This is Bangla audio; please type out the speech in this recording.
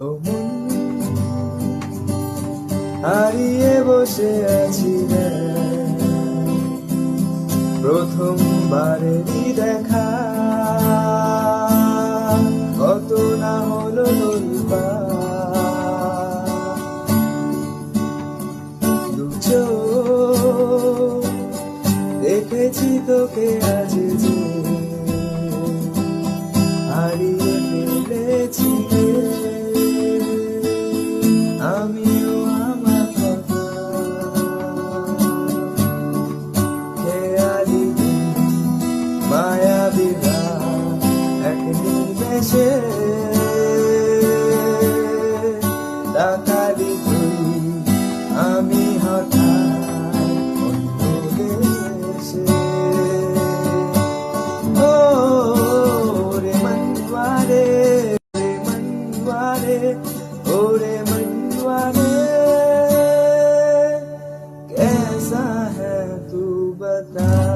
ও মন, হারিয়ে বসে আছি রে, প্রথমবারেরই দেখা, কত না হলো লোলপা, দু চোখ দেখেছি তোকে আজ যে, হারিয়ে ফেলেছি রে আমিও আমার কথা, খেয়ালি মায়াবী রাত এক নিমেষে, তাকালি তুই আমি হঠাৎ অন্য দেশে, ও রে মনওয়ারে, রে মনওয়ারে, ও রে मनुआरे, कैसा है तू बता।